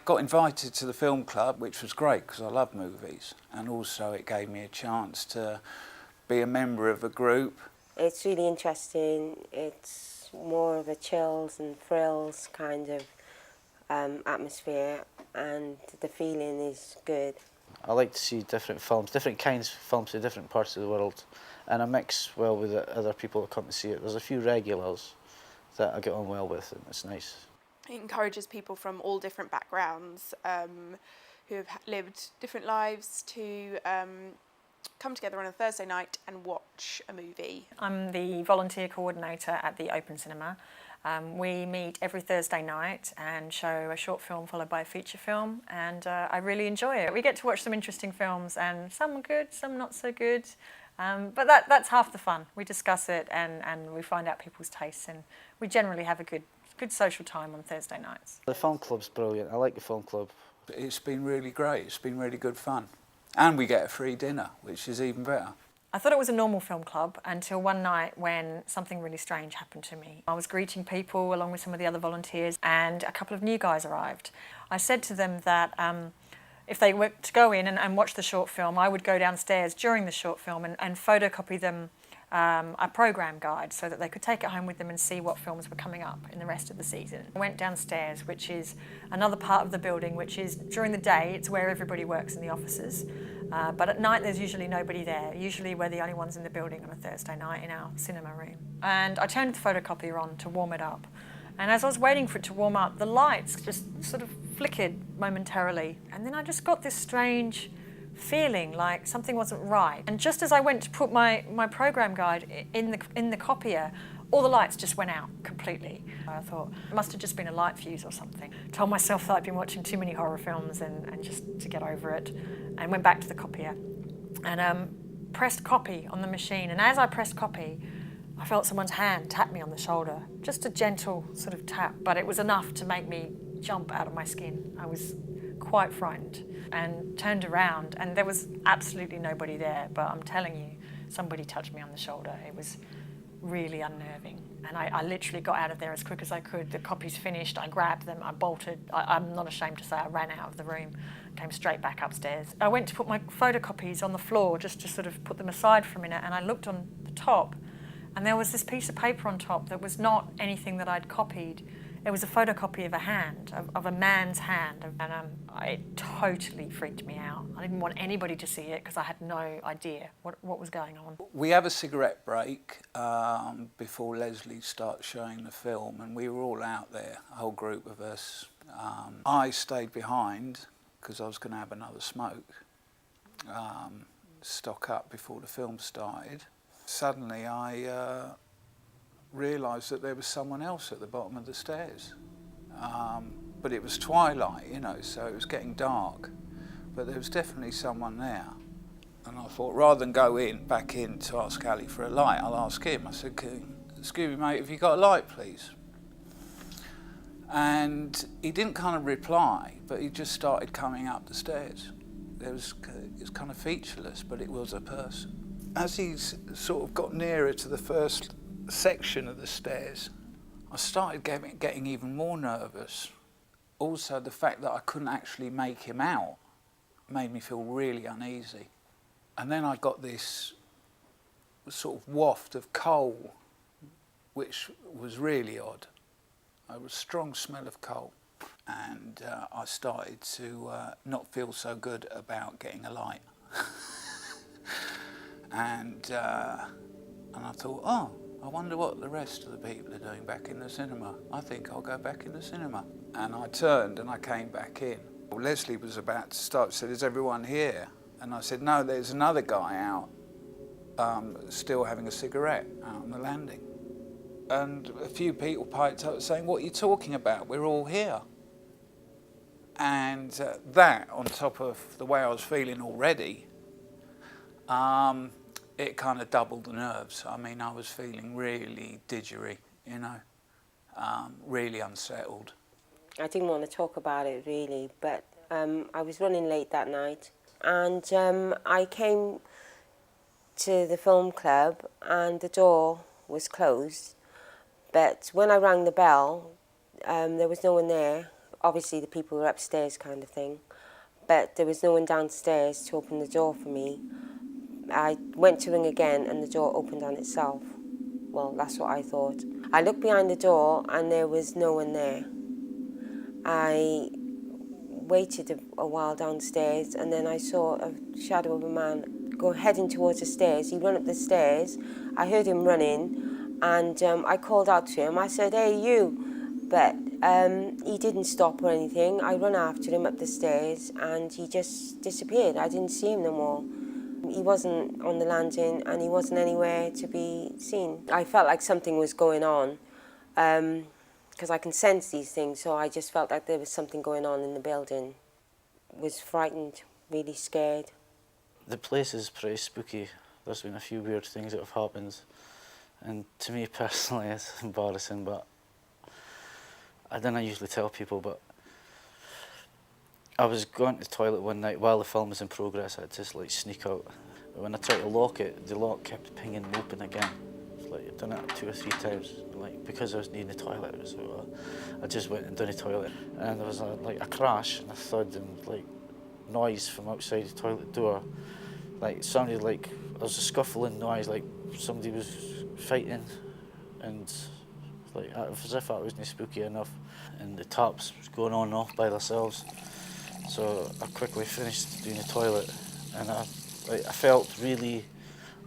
got invited to the film club, which was great because I love movies, and also it gave me a chance to be a member of a group. It's really interesting. It's more of a chills and thrills kind of atmosphere, and the feeling is good. I like to see different films, different kinds of films in different parts of the world, and I mix well with the other people that come to see it. There's a few regulars that I get on well with, and it's nice. It encourages people from all different backgrounds who have lived different lives to come together on a Thursday night and watch a movie. I'm the volunteer coordinator at the Open Cinema. We meet every Thursday night and show a short film followed by a feature film, and I really enjoy it. We get to watch some interesting films, and some are good, some not so good, but that's half the fun. We discuss it and we find out people's tastes, and we generally have a good social time on Thursday nights. The film club's brilliant. I like the film club. It's been really great. It's been really good fun. And we get a free dinner, which is even better. I thought it was a normal film club until one night when something really strange happened to me. I was greeting people along with some of the other volunteers, and a couple of new guys arrived. I said to them that if they were to go in and watch the short film, I would go downstairs during the short film and photocopy them a programme guide so that they could take it home with them and see what films were coming up in the rest of the season. I went downstairs, which is another part of the building, which is during the day, it's where everybody works in the offices. But at night there's usually nobody there. Usually we're the only ones in the building on a Thursday night in our cinema room. And I turned the photocopier on to warm it up. And as I was waiting for it to warm up, the lights just sort of flickered momentarily. And then I just got this strange feeling like something wasn't right. And just as I went to put my programme guide in the copier, all the lights just went out completely. I thought it must have just been a light fuse or something. Told myself that I'd been watching too many horror films and just to get over it, and went back to the copier and pressed copy on the machine. And as I pressed copy, I felt someone's hand tap me on the shoulder. Just a gentle sort of tap, but it was enough to make me jump out of my skin. I was quite frightened and turned around, and there was absolutely nobody there, but I'm telling you, somebody touched me on the shoulder. It was really unnerving, and I literally got out of there as quick as I could. The copies finished, I grabbed them, I bolted. I'm not ashamed to say I ran out of the room, came straight back upstairs. I went to put my photocopies on the floor just to sort of put them aside for a minute, and I looked on the top, and there was this piece of paper on top that was not anything that I'd copied. It was a photocopy of a hand, of a man's hand, and it totally freaked me out. I didn't want anybody to see it because I had no idea what was going on. We have a cigarette break before Lesley starts showing the film, and we were all out there, a whole group of us. I stayed behind because I was going to have another smoke, stock up before the film started. Suddenly I realised that there was someone else at the bottom of the stairs. But it was twilight, you know, so it was getting dark. But there was definitely someone there. And I thought, rather than go back in to ask Ali for a light, I'll ask him. I said, excuse me, mate, have you got a light, please? And he didn't kind of reply, but he just started coming up the stairs. It was kind of featureless, but it was a person. As he sort of got nearer to the first section of the stairs, I started getting even more nervous. Also, the fact that I couldn't actually make him out made me feel really uneasy. And then I got this sort of waft of coal, which was really odd. It was a strong smell of coal. And I started to not feel so good about getting a light. And I thought, oh, I wonder what the rest of the people are doing back in the cinema. I think I'll go back in the cinema. And I turned and I came back in. Lesley was about to start, said, is everyone here? And I said, no, there's another guy out, still having a cigarette out on the landing. And a few people piped up saying, what are you talking about? We're all here. And that, on top of the way I was feeling already, it kind of doubled the nerves. I mean, I was feeling really didgery, you know, really unsettled. I didn't want to talk about it really, but I was running late that night, and I came to the film club and the door was closed, but when I rang the bell, there was no one there. obviously the people were upstairs kind of thing, but there was no one downstairs to open the door for me. I went to ring again and the door opened on itself. Well, that's what I thought. I looked behind the door and there was no one there. I waited a while downstairs and then I saw a shadow of a man heading towards the stairs. He ran up the stairs. I heard him running and I called out to him. I said, "Hey, you." But he didn't stop or anything. I ran after him up the stairs and he just disappeared. I didn't see him no more. He wasn't on the landing and he wasn't anywhere to be seen. I felt like something was going on because I can sense these things, so I just felt like there was something going on in the building. Was frightened, really scared. The place is pretty spooky. There's been a few weird things that have happened, and to me personally it's embarrassing, but I don't usually tell people, but I was going to the toilet one night while the film was in progress. I had to like sneak out. But when I tried to lock it, the lock kept pinging open again. It's like I'd done it 2 or 3 times. Like because I was needing the toilet, so I just went and done the toilet, and there was a crash and a thud and like noise from outside the toilet door. Like it sounded like there was a scuffling noise, like somebody was fighting, and like as if that wasn't spooky enough. And the taps was going on and off by themselves. So I quickly finished doing the toilet, and I felt really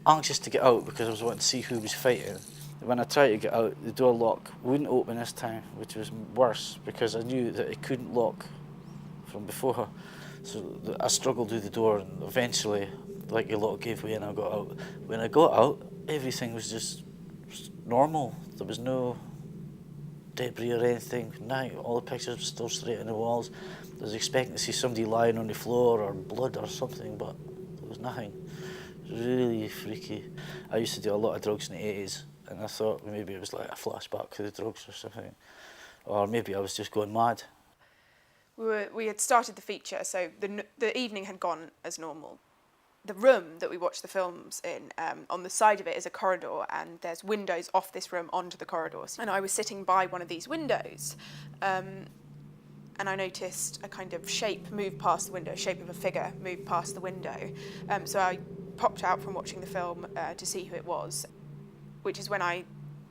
anxious to get out because I was wanting to see who was fighting. When I tried to get out, the door lock wouldn't open this time, which was worse because I knew that it couldn't lock from before. So I struggled with the door, and eventually, like the lock gave way and I got out. When I got out, everything was just normal. There was no debris or anything. Now all the pictures were still straight on the walls. I was expecting to see somebody lying on the floor or blood or something, but there was nothing. It was really freaky. I used to do a lot of drugs in the 80s, and I thought maybe it was like a flashback to the drugs or something, or maybe I was just going mad. We had started the feature, so the evening had gone as normal. The room that we watched the films in, on the side of it is a corridor, and there's windows off this room onto the corridors. And I was sitting by one of these windows, and I noticed a kind of shape move past the window, shape of a figure move past the window. So I popped out from watching the film to see who it was, which is when I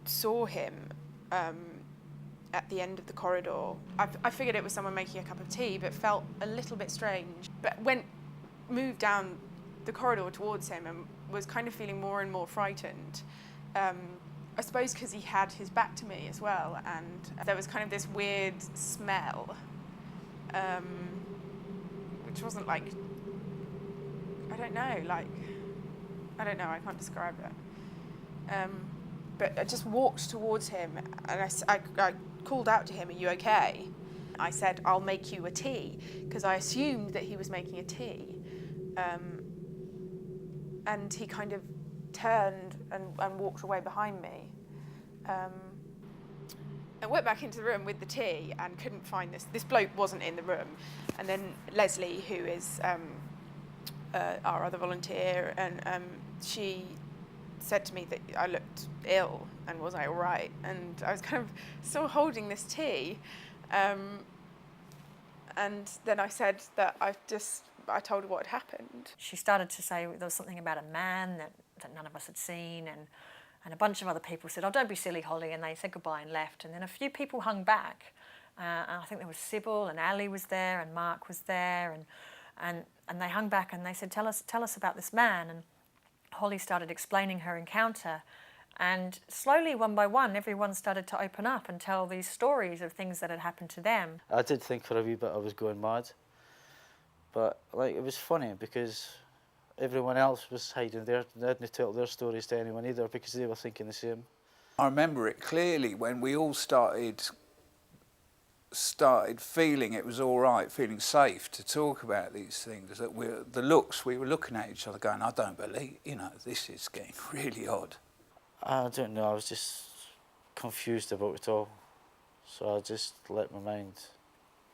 saw him at the end of the corridor. I figured it was someone making a cup of tea, but felt a little bit strange. But moved down the corridor towards him and was kind of feeling more and more frightened. I suppose because he had his back to me as well, and there was kind of this weird smell, which wasn't like, I don't know, I can't describe it. But I just walked towards him and I called out to him, "Are you okay?" I said, "I'll make you a tea," because I assumed that he was making a tea. And he kind of turned and walked away behind me. I went back into the room with the tea and couldn't find this. This bloke wasn't in the room. And then Lesley, who is our other volunteer, and she said to me that I looked ill and was I all right? And I was kind of still holding this tea. And then I said that I told her what had happened. She started to say there was something about a man that none of us had seen, and a bunch of other people said, "Oh, don't be silly, Holly," and they said goodbye and left. And then a few people hung back. And I think there was Sybil and Ali was there and Mark was there, and they hung back and they said, tell us about this man. And Holly started explaining her encounter, and slowly, one by one, everyone started to open up and tell these stories of things that had happened to them. I did think for a wee bit I was going mad, but like it was funny because everyone else was hiding there. They didn't tell their stories to anyone either because they were thinking the same. I remember it clearly when we all started feeling it was all right, feeling safe to talk about these things. That we were looking at each other going, "I don't believe, this is getting really odd." I don't know, I was just confused about it all. So I just let my mind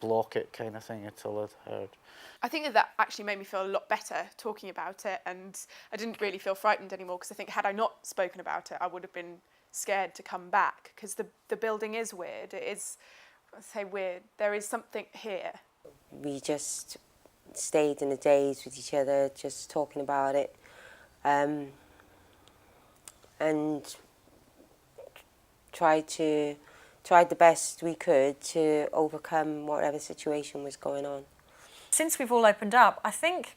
block it kind of thing until I'd heard. I think that actually made me feel a lot better talking about it, and I didn't really feel frightened anymore, because I think had I not spoken about it, I would have been scared to come back, because the building is weird. It is say weird, there is something here. We just stayed in a daze with each other, just talking about it, and tried the best we could to overcome whatever situation was going on. Since we've all opened up, I think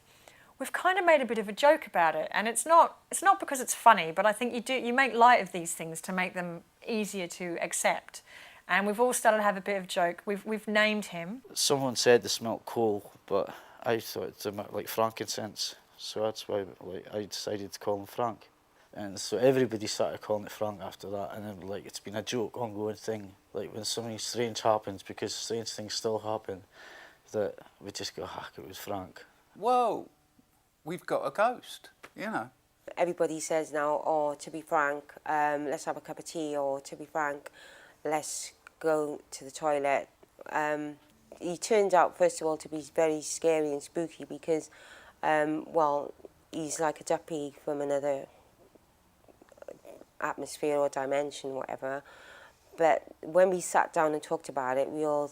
we've kind of made a bit of a joke about it, and it's not because it's funny, but I think you make light of these things to make them easier to accept. And we've all started to have a bit of a joke. We've named him. Someone said they smelt coal, but I thought it smelled like frankincense, so that's why I decided to call him Frank. And so everybody started calling it Frank after that, and then it's been a joke, ongoing thing. Like when something strange happens, because strange things still happen, that we just go, it was Frank. Whoa, we've got a ghost, you know. Everybody says now, oh, to be frank, let's have a cup of tea, or to be frank, let's go to the toilet. He turned out, first of all, to be very scary and spooky because, well, he's like a duppy from another atmosphere or dimension, whatever. But when we sat down and talked about it, we all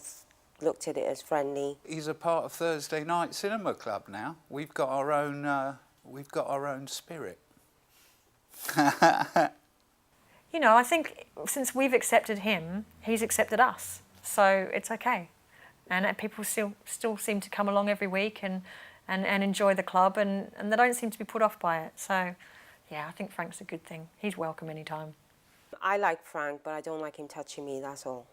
looked at it as friendly. He's a part of Thursday Night Cinema Club now. We've got our own spirit. You know, I think since we've accepted him, he's accepted us, so it's okay. And people still seem to come along every week and enjoy the club, and they don't seem to be put off by it. So, yeah, I think Frank's a good thing. He's welcome anytime. I like Frank, but I don't like him touching me, that's all.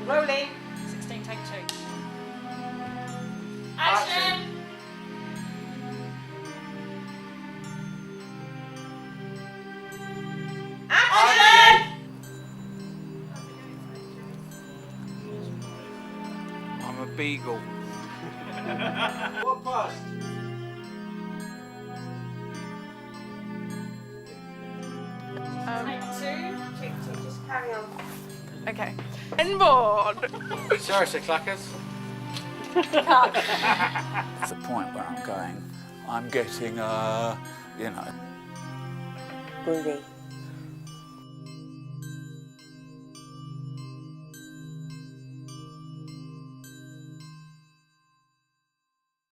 Rolling. 16, take 2. Action! I'm a beagle. What passed? Take two, just carry on. Okay. Inboard. Sorry, Sir Clackers. It's the point where I'm going, I'm getting, you know. Groovy.